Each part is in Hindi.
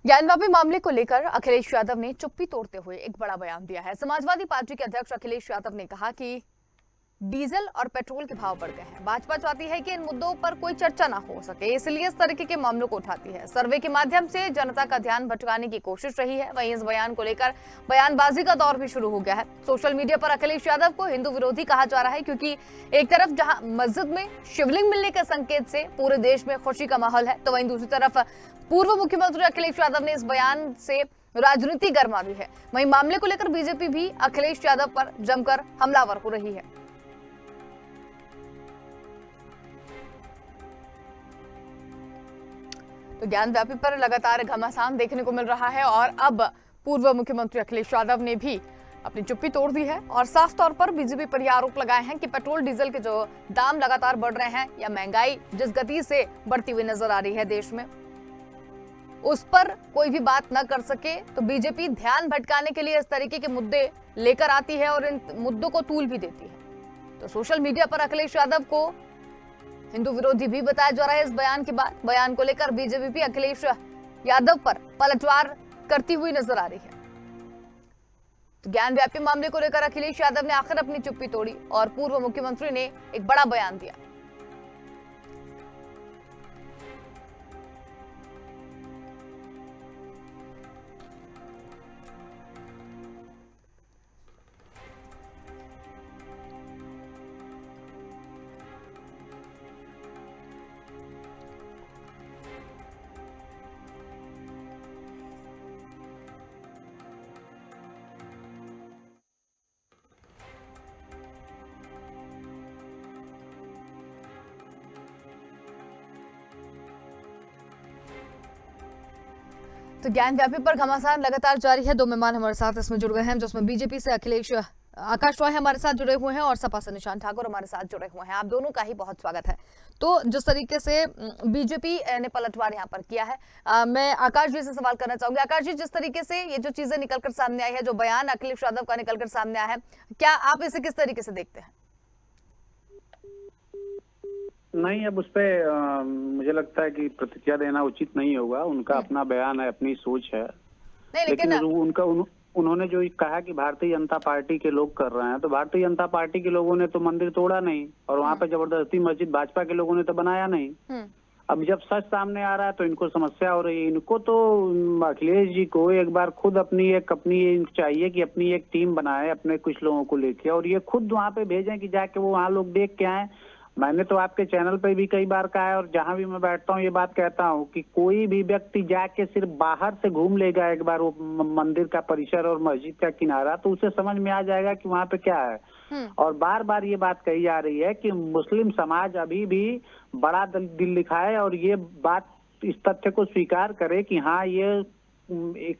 ज्ञानवापी मामले को लेकर अखिलेश यादव ने चुप्पी तोड़ते हुए एक बड़ा बयान दिया है। समाजवादी पार्टी के अध्यक्ष अखिलेश यादव ने कहा कि डीजल और पेट्रोल के भाव बढ़ गए हैं। भाजपा चाहती है कि इन मुद्दों पर कोई चर्चा ना हो सके, इसलिए इस तरीके के मामलों को उठाती है। सर्वे के माध्यम से जनता का ध्यान भटकाने की कोशिश रही है। वहीं इस बयान को लेकर बयानबाजी का दौर भी शुरू हो गया है। सोशल मीडिया पर अखिलेश यादव को हिंदू विरोधी कहा जा रहा है, क्योंकि एक तरफ जहां मस्जिद में शिवलिंग मिलने के संकेत से पूरे देश में खुशी का माहौल है, तो वहीं दूसरी तरफ पूर्व मुख्यमंत्री अखिलेश यादव ने इस बयान से राजनीति गरमा दी है। वहीं मामले को लेकर बीजेपी भी अखिलेश यादव पर जमकर हमलावर हो रही है। तो ज्ञानवापी पर लगातार घमासान देखने को मिल रहा है और अब पूर्व मुख्यमंत्री अखिलेश यादव ने भी अपनी चुप्पी तोड़ दी है और साफ तौर पर बीजेपी पर यह आरोप लगाए हैं कि पेट्रोल डीजल के जो दाम लगातार बढ़ रहे हैं या महंगाई जिस गति से बढ़ती हुई नजर आ रही है देश में, उस पर कोई भी बात न कर सके तो बीजेपी ध्यान भटकाने के लिए इस तरीके के मुद्दे लेकर आती है और इन मुद्दों को तूल भी देती है। तो सोशल मीडिया पर अखिलेश यादव को हिंदू विरोधी भी बताया जा रहा है। इस बयान के बाद बयान को लेकर बीजेपी भी अखिलेश यादव पर पलटवार करती हुई नजर आ रही है। तो ज्ञानवापी मामले को लेकर अखिलेश यादव ने आखिर अपनी चुप्पी तोड़ी और पूर्व मुख्यमंत्री ने एक बड़ा बयान दिया। तो ज्ञानवापी पर घमासान लगातार जारी है। दो मेहमान हमारे साथ इसमें जुड़ गए हैं, जिसमें बीजेपी से अखिलेश आकाश रॉय हमारे साथ जुड़े हुए हैं और सपा से निशान ठाकुर हमारे साथ जुड़े हुए हैं। आप दोनों का ही बहुत स्वागत है। तो जिस तरीके से बीजेपी ने पलटवार यहाँ पर किया है, मैं आकाश जी से सवाल करना चाहूंगी। आकाश जी, जिस तरीके से ये जो चीजें निकलकर सामने आई है, जो बयान अखिलेश यादव का निकलकर सामने आया है, क्या आप इसे किस तरीके से देखते हैं? नहीं, अब उस पे मुझे लगता है कि प्रतिक्रिया देना उचित नहीं होगा। उनका अपना बयान है, अपनी सोच है। नहीं, लेकिन उन्होंने जो कहा कि भारतीय जनता पार्टी के लोग कर रहे हैं, तो भारतीय जनता पार्टी के लोगों ने तो मंदिर तोड़ा नहीं और वहां पे जबरदस्ती मस्जिद भाजपा के लोगों ने तो बनाया नहीं। अब जब सच सामने आ रहा है तो इनको समस्या हो रही है। इनको तो अखिलेश जी को एक बार खुद अपनी चाहिए कि अपनी एक टीम बनाए अपने कुछ लोगों को लेके और ये खुद वहां पे भेजें कि जाके वो वहां लोग देख के आए। मैंने तो आपके चैनल पे भी कई बार कहा है और जहां भी मैं बैठता हूँ ये बात कहता हूँ कि कोई भी व्यक्ति जाके सिर्फ बाहर से घूम लेगा एक बार वो मंदिर का परिसर और मस्जिद का किनारा, तो उसे समझ में आ जाएगा कि वहां पे क्या है। और बार बार ये बात कही जा रही है कि मुस्लिम समाज अभी भी बड़ा दिल दिखाए और ये बात इस तथ्य को स्वीकार करे कि हाँ, ये एक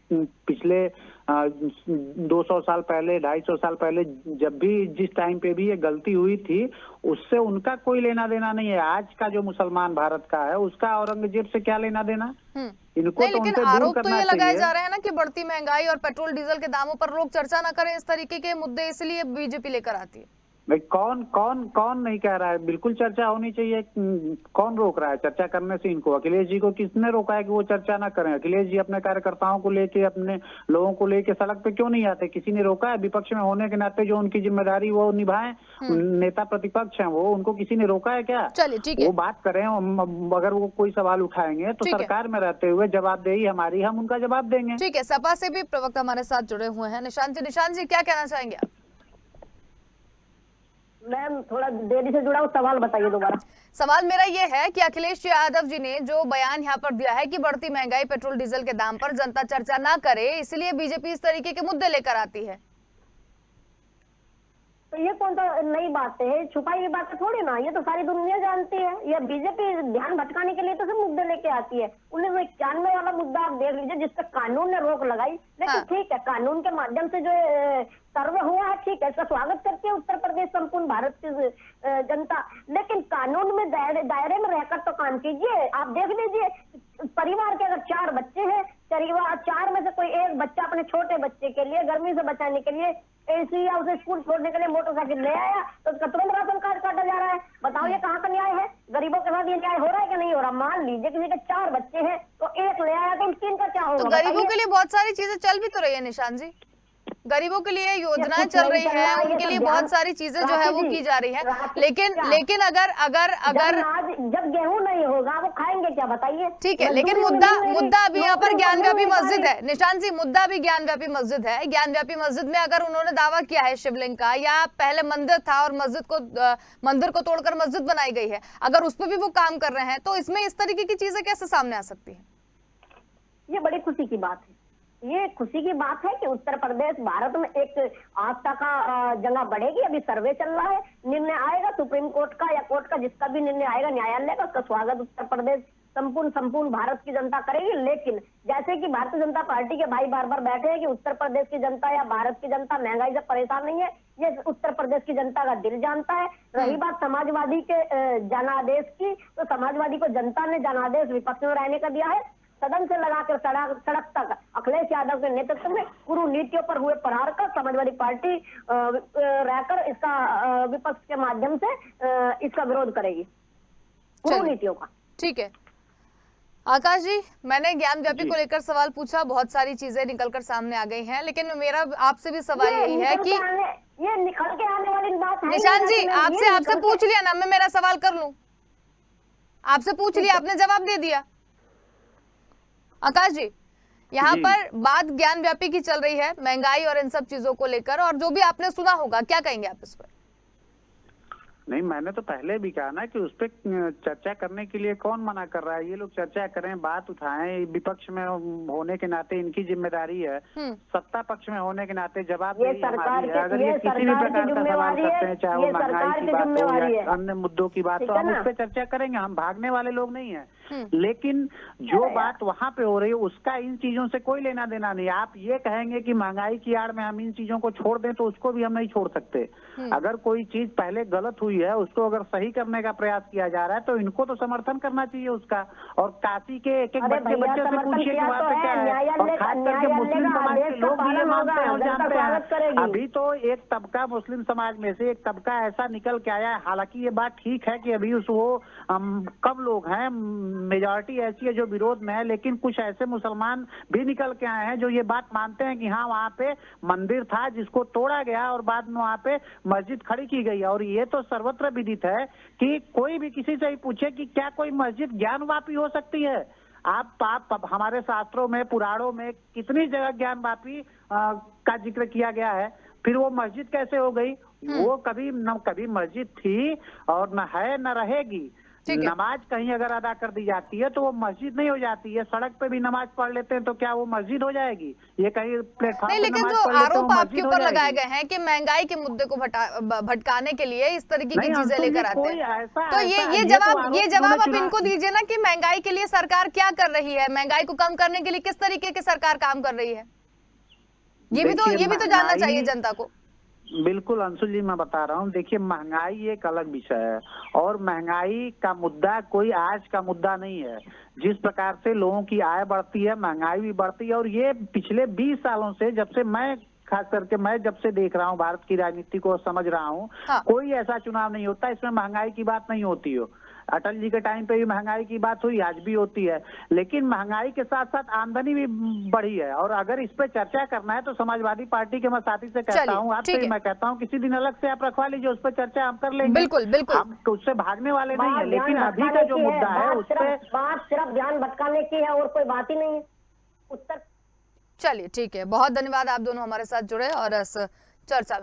पिछले 200 साल पहले 250 साल पहले जब भी जिस टाइम पे भी ये गलती हुई थी उससे उनका कोई लेना देना नहीं है। आज का जो मुसलमान भारत का है उसका औरंगजेब से क्या लेना देना। इनको तो लेकिन आरोप तो ये लगाए जा रहे हैं ना कि बढ़ती महंगाई और पेट्रोल डीजल के दामों पर लोग चर्चा ना करें, इस तरीके के मुद्दे इसलिए बीजेपी लेकर आती है। भाई कौन नहीं कह रहा है, बिल्कुल चर्चा होनी चाहिए। कौन रोक रहा है चर्चा करने से इनको? अखिलेश जी को किसने रोका है कि वो चर्चा ना करें? अखिलेश जी अपने कार्यकर्ताओं को लेके अपने लोगों को लेके सड़क पे क्यों नहीं आते? किसी ने रोका है? विपक्ष में होने के नाते जो उनकी जिम्मेदारी वो निभाएं, नेता प्रतिपक्ष हैं वो, उनको किसी ने रोका है क्या? चलिए ठीक है, वो बात करें। अगर वो कोई सवाल उठाएंगे तो सरकार में रहते हुए जवाबदेही हमारी, हम उनका जवाब देंगे। ठीक है, सपा से भी प्रवक्ता हमारे साथ जुड़े हुए हैं निशान जी क्या कहना चाहेंगे आप? मैम थोड़ा देरी से जुड़ा हूँ, सवाल बताइए दोबारा। सवाल मेरा ये है कि अखिलेश यादव जी ने जो बयान यहाँ पर दिया है कि बढ़ती महंगाई पेट्रोल डीजल के दाम पर जनता चर्चा ना करे, इसलिए बीजेपी इस तरीके के मुद्दे लेकर आती है। तो ये कौन सा नई बात है? छुपाई हुई बात थोड़ी ना, ये तो सारी दुनिया जानती है। ये बीजेपी ध्यान भटकाने के लिए तो सब मुद्दे लेके आती है। 1991 वाला मुद्दा आप देख लीजिए जिस पर कानून ने रोक लगाई। लेकिन ठीक है, कानून के माध्यम से जो सर्वे हुआ है, ठीक है, इसका स्वागत करती है उत्तर प्रदेश, संपूर्ण भारत की जनता। लेकिन कानून में दायरे में रहना रहकर तो काम कीजिए। आप देख लीजिए, परिवार के अगर 4 बच्चे हैं, परिवार 4 में से कोई एक बच्चा अपने छोटे बच्चे के लिए गर्मी से बचाने के लिए एसी या उसे स्कूल छोड़ने के लिए मोटरसाइकिल ले आया तो उसका तुरंत राशन कार्ड काटा जा रहा है। बताओ ये कहाँ का न्याय है? गरीबों के साथ ये न्याय हो रहा है कि नहीं हो रहा? मान लीजिए किसी के 4 बच्चे हैं तो एक ले आया तो 3 का क्या होगा? तो गरीबों के लिए बहुत सारी चीजें चल भी तो रही है निशान जी, गरीबों के लिए योजनाएं कुछ चल नहीं रही चल रहा है, है, ये उनके सब लिए ध्यान- बहुत सारी चीजें जो है वो राखी की जी, जा रही है, राखी लेकिन क्या? लेकिन अगर अगर अगर जब गेहूं नहीं होगा वो खाएंगे क्या? बताइए। ठीक है, लेकिन मजदूरी मुद्दा मिल नहीं रही, मुद्दा अभी यहाँ पर नौकरी ज्ञान व्यापी मिल नहीं पा मस्जिद रही। है निशान जी, मुद्दा अभी ज्ञान व्यापी मस्जिद है। ज्ञान व्यापी मस्जिद में अगर उन्होंने दावा किया है शिवलिंग का, या पहले मंदिर था और मंदिर को तोड़कर मस्जिद बनाई गई है, अगर उस पर भी वो काम कर रहे हैं तो इसमें इस तरीके की चीजें कैसे सामने आ सकती है? ये बड़ी खुशी की बात है। ये खुशी की बात है कि उत्तर प्रदेश भारत में एक आस्था का जगह बढ़ेगी। अभी सर्वे चल रहा है, निर्णय आएगा सुप्रीम कोर्ट का या कोर्ट का, जिसका भी निर्णय आएगा न्यायालय का, उसका स्वागत उत्तर प्रदेश संपूर्ण भारत की जनता करेगी। लेकिन जैसे कि भारतीय जनता पार्टी के भाई बार बार बैठे हैं कि उत्तर प्रदेश की जनता या भारत की जनता महंगाई से परेशान नहीं है, ये उत्तर प्रदेश की जनता का दिल जानता है। रही बात समाजवादी के जनादेश की, तो समाजवादी को जनता ने जनादेश विपक्ष में रहने का दिया है। सदन से लगाकर सड़क तक अखिलेश यादव के नेतृत्व में गुरु नीतियों पर हुए प्रहार का समाजवादी पार्टी रहकर इसका विपक्ष के माध्यम से इसका विरोध करेगी, गुरु नीतियों का। ठीक है आकाश जी, मैंने ज्ञान व्यापी को लेकर सवाल पूछा, बहुत सारी चीजें निकलकर सामने आ गई हैं, लेकिन मेरा आपसे भी सवाल यही है कि ये निकल के आने वाली बात है निशान जी, आपसे पूछ लिया ना, मैं मेरा सवाल कर लूं? आपसे पूछ लिया, आपने जवाब दे दिया। आकाश जी, यहाँ पर बात ज्ञान व्यापी की चल रही है, महंगाई और इन सब चीजों को लेकर, और जो भी आपने सुना होगा, क्या कहेंगे आप इस पर? नहीं, मैंने तो पहले भी कहा ना कि उस पर चर्चा करने के लिए कौन मना कर रहा है? ये लोग चर्चा करें, बात उठाएं, विपक्ष में होने के नाते इनकी जिम्मेदारी है, सत्ता पक्ष में होने के नाते जवाब ये सरकार के, अगर ये किसी भी प्रकार का सवाल करते हैं, चाहे वो महंगाई की बात हो या अन्य मुद्दों की बात, तो हम उस पर चर्चा करेंगे। हम भागने वाले लोग नहीं है, लेकिन जो बात वहाँ पे हो रही है उसका इन चीजों से कोई लेना देना नहीं। आप ये कहेंगे कि महंगाई की आड़ में हम इन चीजों को छोड़ दें, तो उसको भी हम नहीं छोड़ सकते। अगर कोई चीज पहले गलत हुई है, उसको अगर सही करने का प्रयास किया जा रहा है, तो इनको तो समर्थन करना चाहिए उसका। और काशी के एक बच्चे से पूछिए कि वहाँ पे क्या है, और खास करके मुस्लिम समाज के लोग भी ये मानते हैं और जानते हैं। अभी तो एक तबका मुस्लिम समाज में से एक तबका ऐसा निकल के आया है, हालांकि ये बात ठीक है कि अभी वो कम लोग हैं, मेजॉरिटी ऐसी है जो विरोध में है, लेकिन कुछ ऐसे मुसलमान भी निकल के आए हैं जो ये बात मानते हैं कि हाँ, वहाँ पे मंदिर था जिसको तोड़ा गया और बाद में वहाँ पे मस्जिद खड़ी की गई। और ये तो सर्वत्र विदित है कि कोई भी किसी से ही पूछे कि क्या कोई मस्जिद ज्ञानवापी हो सकती है? आप हमारे शास्त्रों में, पुराणों में कितनी जगह ज्ञानवापी का जिक्र किया गया है, फिर वो मस्जिद कैसे हो गई? वो कभी मस्जिद थी और न है न रहेगी। नमाज कहीं अगर अदा कर दी जाती है तो वो मस्जिद नहीं हो जाती है। सड़क पे भी नमाज पढ़ लेते हैं तो क्या वो मस्जिद हो जाएगी? ये कहीं प्लेटफॉर्म नहीं, लेकिन जो आरोप आपके ऊपर लगाए गए हैं कि महंगाई के मुद्दे को भटकाने के लिए इस तरीके की चीजें लेकर आते हैं, तो ये जवाब आप इनको दीजिए ना कि महंगाई के लिए सरकार क्या कर रही है, महंगाई को कम करने के लिए किस तरीके की सरकार काम कर रही है, ये भी तो जानना चाहिए जनता को। बिल्कुल अंशु जी, मैं बता रहा हूँ, देखिए महंगाई एक अलग विषय है और महंगाई का मुद्दा कोई आज का मुद्दा नहीं है। जिस प्रकार से लोगों की आय बढ़ती है, महंगाई भी बढ़ती है, और ये पिछले 20 सालों से, जब से मैं खास करके मैं जब से देख रहा हूँ भारत की राजनीति को समझ रहा हूँ, कोई ऐसा चुनाव नहीं होता इसमें महंगाई की बात नहीं होती हो। अटल जी के टाइम पे भी महंगाई की बात हुई, आज भी होती है, लेकिन महंगाई के साथ साथ आमदनी भी बढ़ी है। और अगर इस पे चर्चा करना है तो समाजवादी पार्टी के मैं साथी से कहता हूँ, आपसे भी मैं कहता हूँ, किसी दिन अलग से आप रखवा लीजिए, उस पर चर्चा हम कर लेंगे। बिल्कुल बिल्कुल, हम उससे भागने वाले नहीं है, लेकिन अभी का जो मुद्दा है उस पर बात सिर्फ ध्यान भटकाने की है और कोई बात ही नहीं है। उत्तर चलिए ठीक है, बहुत धन्यवाद, आप दोनों हमारे साथ जुड़े और इस चर्चा में